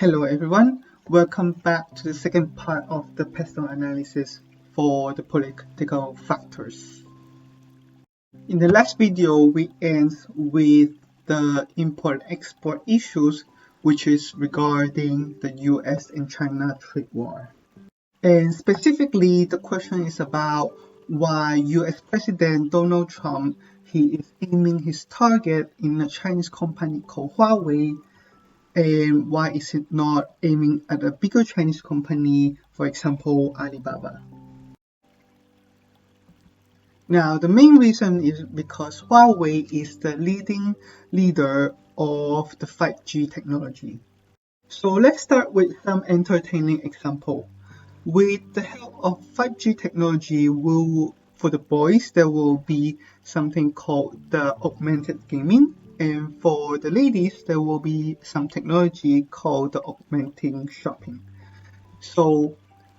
Hello everyone, welcome back to the second part of the PESTLE analysis for the political factors. In the last video, we end with the import-export issues, which is regarding the US and China trade war. And specifically, the question is about why US President Donald Trump, he is aiming his target in a Chinese company called Huawei. And why is it not aiming at a bigger Chinese company, for example, Alibaba? Now, the main reason is because Huawei is the leading leader of the 5G technology. So let's start with some entertaining example. With the help of 5G technology, for the boys, there will be something called the augmented gaming. And for the ladies, there will be some technology called the augmenting shopping. So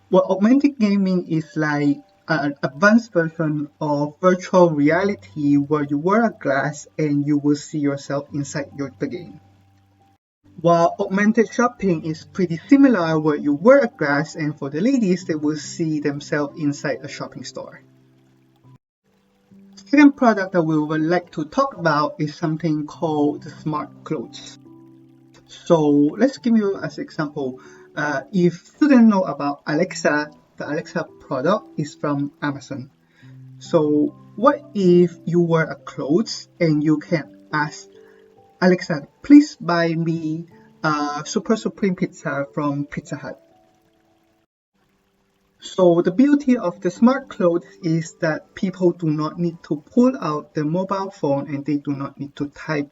what augmented gaming is like an advanced version of virtual reality where you wear a glass and you will see yourself inside the game. While augmented shopping is pretty similar where you wear a glass and for the ladies, they will see themselves inside a shopping store. Second product that we would like to talk about is something called the smart clothes. So let's give you as example. If students know about Alexa, the Alexa product is from Amazon. So what if you wear a clothes and you can ask Alexa, please buy me a Super Supreme pizza from Pizza Hut. So the beauty of the smart clothes is that people do not need to pull out their mobile phone and they do not need to type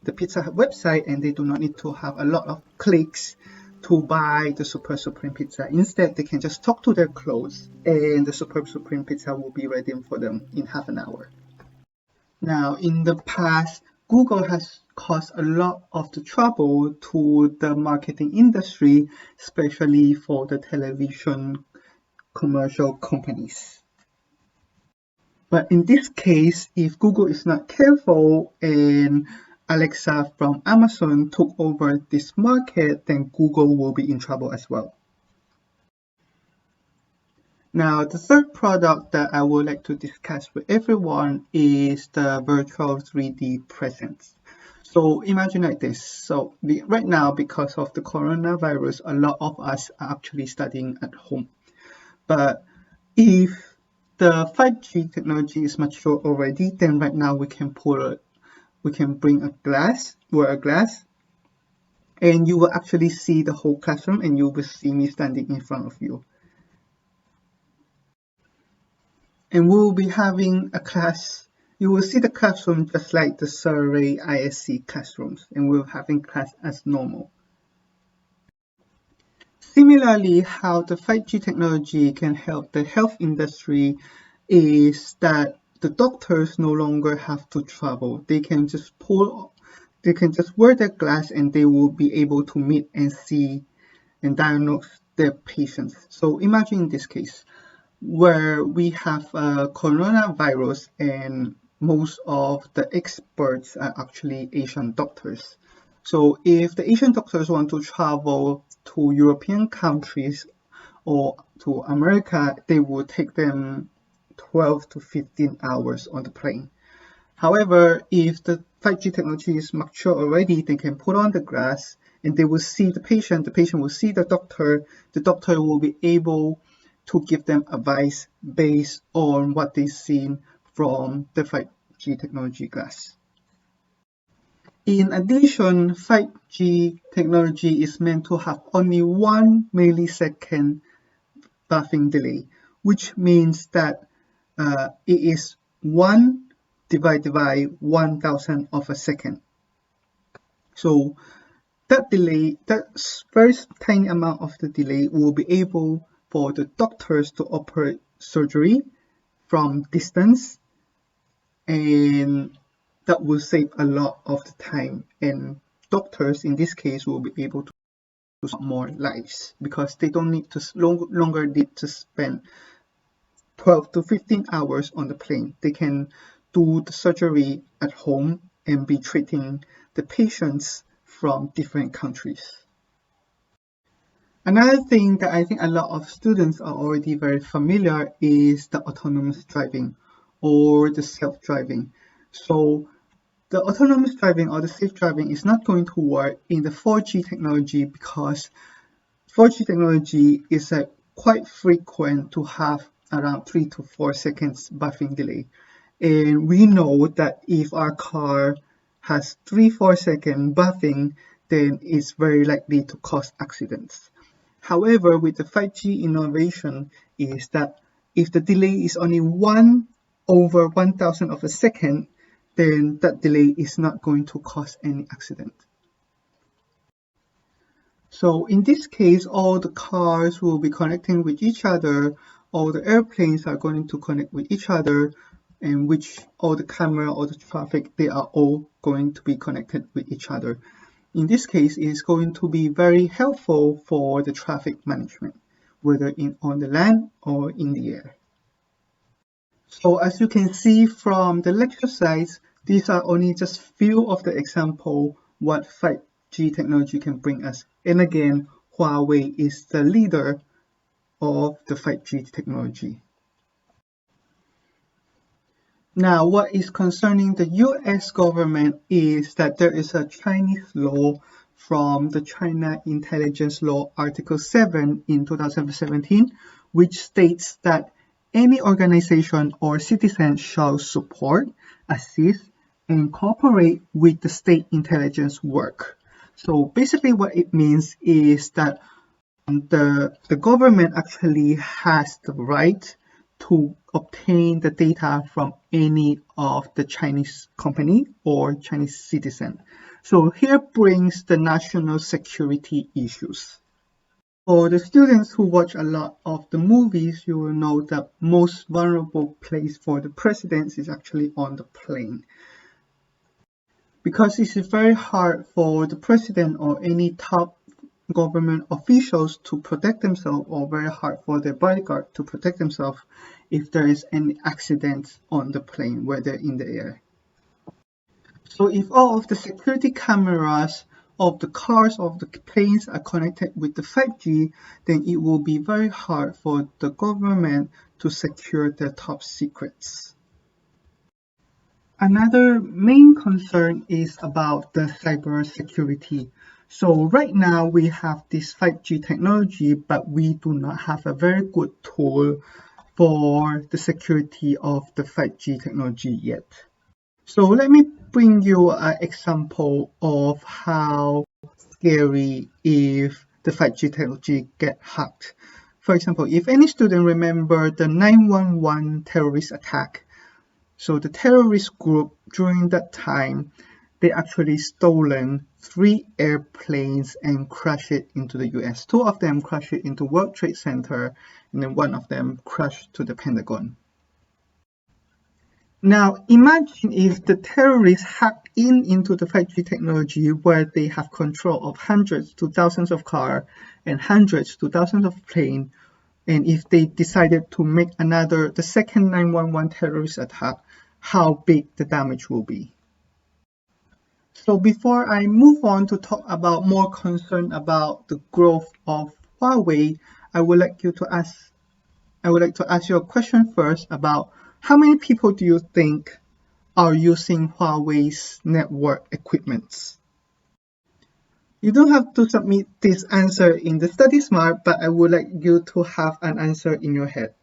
the Pizza Hut website and they do not need to have a lot of clicks to buy the Super Supreme pizza. Instead, they can just talk to their clothes and the Super Supreme pizza will be ready for them in half an hour. Now, in the past, Google has caused a lot of the trouble to the marketing industry, especially for the television commercial companies. But in this case, if Google is not careful and Alexa from Amazon took over this market, then Google will be in trouble as well. Now, the third product that I would like to discuss with everyone is the virtual 3D presence. So imagine like this. So right now, because of the coronavirus, a lot of us are actually studying at home. But if the 5G technology is mature already, then right now we can bring a glass, wear a glass, and you will actually see the whole classroom and you will see me standing in front of you. And we will be having a class. You will see the classroom just like the Survey ISC classrooms, and we're having class as normal. Similarly, how the 5G technology can help the health industry is that the doctors no longer have to travel. They can just wear their glass and they will be able to meet and see and diagnose their patients. So imagine in this case where we have a coronavirus and most of the experts are actually Asian doctors. So if the Asian doctors want to travel to European countries or to America, they will take them 12 to 15 hours on the plane. However, if the 5G technology is mature already, they can put on the glass and they will see the patient will see the doctor will be able to give them advice based on what they've seen from the 5G technology glass. In addition, 5G technology is meant to have only 1 millisecond buffering delay, which means that it is 1 divided by 1,000 of a second. So that delay, that first tiny amount of the delay will be able for the doctors to operate surgery from distance, and that will save a lot of the time, and doctors in this case will be able to save more lives because they don't need to longer need to spend 12 to 15 hours on the plane. They can do the surgery at home and be treating the patients from different countries. Another thing that I think a lot of students are already very familiar is the autonomous driving or the self-driving. So the autonomous driving or the safe driving is not going to work in the 4G technology because 4G technology is quite frequent to have around 3 to 4 seconds buffering delay. And we know that if our car has 3-4 second buffering, then it's very likely to cause accidents. However, with the 5G innovation is that if the delay is only 1/1000 of a second, then that delay is not going to cause any accident. So in this case, all the cars will be connecting with each other, all the airplanes are going to connect with each other, and which all the camera, all the traffic, they are all going to be connected with each other. In this case, it's going to be very helpful for the traffic management, whether on the land or in the air. So as you can see from the lecture slides, these are only just few of the example what 5G technology can bring us. And again, Huawei is the leader of the 5G technology. Now, what is concerning the US government is that there is a Chinese law from the China Intelligence Law Article 7 in 2017, which states that any organization or citizen shall support, assist, and cooperate with the state intelligence work. So basically what it means is that the government actually has the right to obtain the data from any of the Chinese company or Chinese citizen. So here brings the national security issues. For the students who watch a lot of the movies, you will know that most vulnerable place for the presidents is actually on the plane. Because it is very hard for the president or any top government officials to protect themselves, or very hard for their bodyguard to protect themselves if there is any accident on the plane, whether in the air. So if all of the security cameras of the cars of the planes are connected with the 5G, then it will be very hard for the government to secure their top secrets. Another main concern is about the cybersecurity. So right now we have this 5G technology, but we do not have a very good tool for the security of the 5G technology yet. So let me bring you an example of how scary if the 5G technology get hacked. For example, if any student remember the 9/11 terrorist attack, so the terrorist group during that time, they actually stolen 3 airplanes and crashed it into the US. 2 of them crashed it into World Trade Center, and then 1 of them crashed to the Pentagon. Now imagine if the terrorists hack into the 5G technology where they have control of hundreds to thousands of cars and hundreds to thousands of planes, and if they decided to make the second 9/11 terrorist attack, how big the damage will be. So before I move on to talk about more concern about the growth of Huawei, I would like to ask you a question first about how many people do you think are using Huawei's network equipments? You don't have to submit this answer in the Study Smart, but I would like you to have an answer in your head.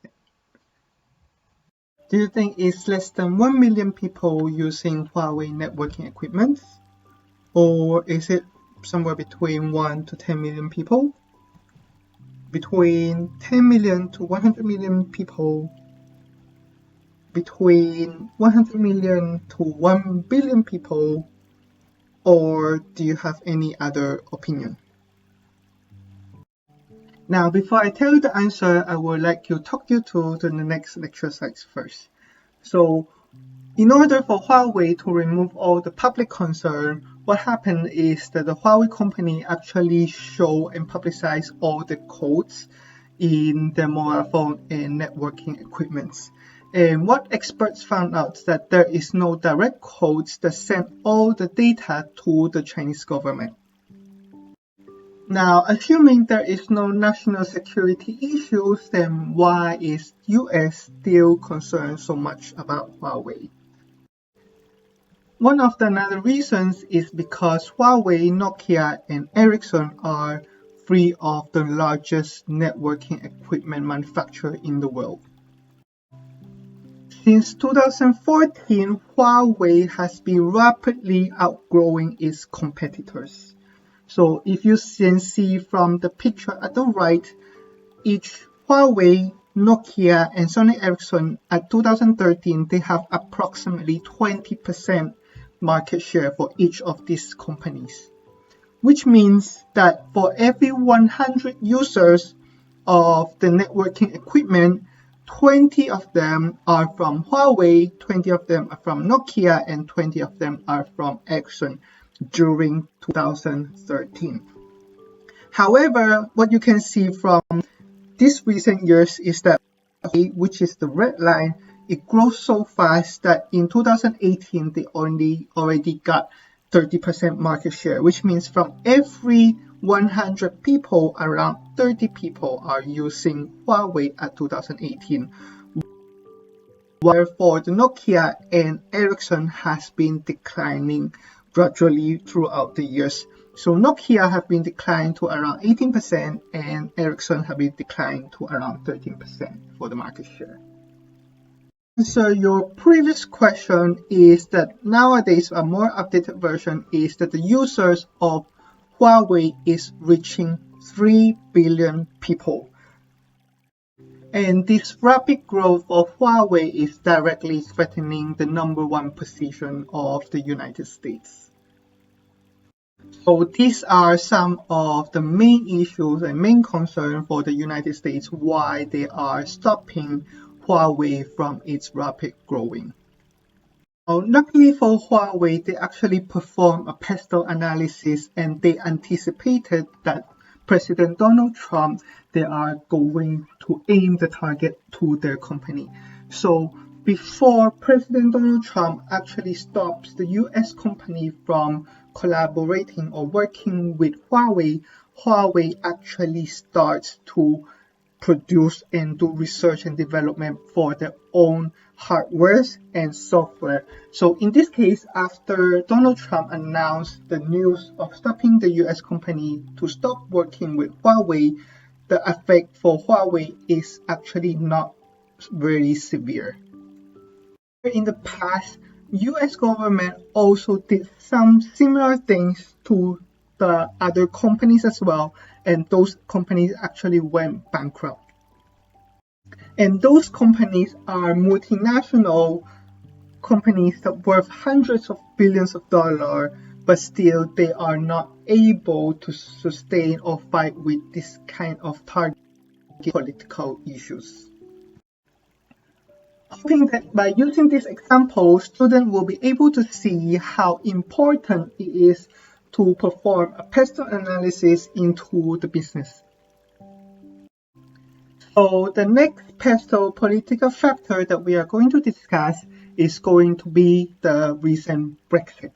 Do you think it's less than 1 million people using Huawei networking equipment? Or is it somewhere between 1 to 10 million people? Between 10 million to 100 million people? Between 100 million to 1 billion people? Or do you have any other opinion? Now, before I tell you the answer, I would like to talk you through the next lecture slides first. So, in order for Huawei to remove all the public concern, what happened is that the Huawei company actually show and publicize all the codes in their mobile phone and networking equipments. And what experts found out is that there is no direct codes that send all the data to the Chinese government. Now, assuming there is no national security issues, then why is US still concerned so much about Huawei? One of the another reasons is because Huawei, Nokia, and Ericsson are three of the largest networking equipment manufacturers in the world. Since 2014, Huawei has been rapidly outgrowing its competitors. So if you can see from the picture at the right, each Huawei, Nokia, and Sony Ericsson at 2013, they have approximately 20% market share for each of these companies, which means that for every 100 users of the networking equipment, 20 of them are from Huawei, 20 of them are from Nokia, and 20 of them are from Ericsson during 2013. However, what you can see from these recent years is that Huawei, which is the red line, it grows so fast that in 2018 they already got 30% market share, which means from every 100 people, around 30 people are using Huawei at 2018. Wherefore, the Nokia and Ericsson has been declining gradually throughout the years. So Nokia have been declining to around 18% and Ericsson have been declining to around 13% for the market share. So your previous question is that nowadays a more updated version is that the users of Huawei is reaching 3 billion people. And this rapid growth of Huawei is directly threatening the number one position of the United States. So these are some of the main issues and main concerns for the United States why they are stopping Huawei from its rapid growing. Luckily for Huawei, they actually performed a PESTLE analysis and they anticipated that President Donald Trump, they are going to aim the target to their company. So before President Donald Trump actually stops the US company from collaborating or working with Huawei, Huawei actually starts to produce and do research and development for their own hardware and software. So in this case, after Donald Trump announced the news of stopping the US company to stop working with Huawei, the effect for Huawei is actually not very severe. In the past, US government also did some similar things to the other companies as well, and those companies actually went bankrupt. And those companies are multinational companies that worth hundreds of billions of dollars, but still they are not able to sustain or fight with this kind of target political issues. Hoping that by using this example, students will be able to see how important it is to perform a PESTLE analysis into the business. So the next PESTLE political factor that we are going to discuss is going to be the recent Brexit.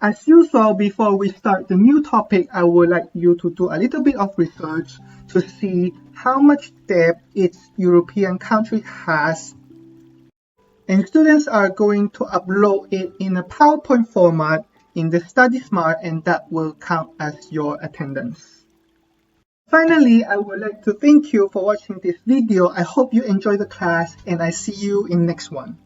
As usual, before we start the new topic, I would like you to do a little bit of research to see how much debt each European country has. And students are going to upload it in a PowerPoint format in the Study Smart, and that will count as your attendance. Finally, I would like to thank you for watching this video. I hope you enjoyed the class and I see you in next one.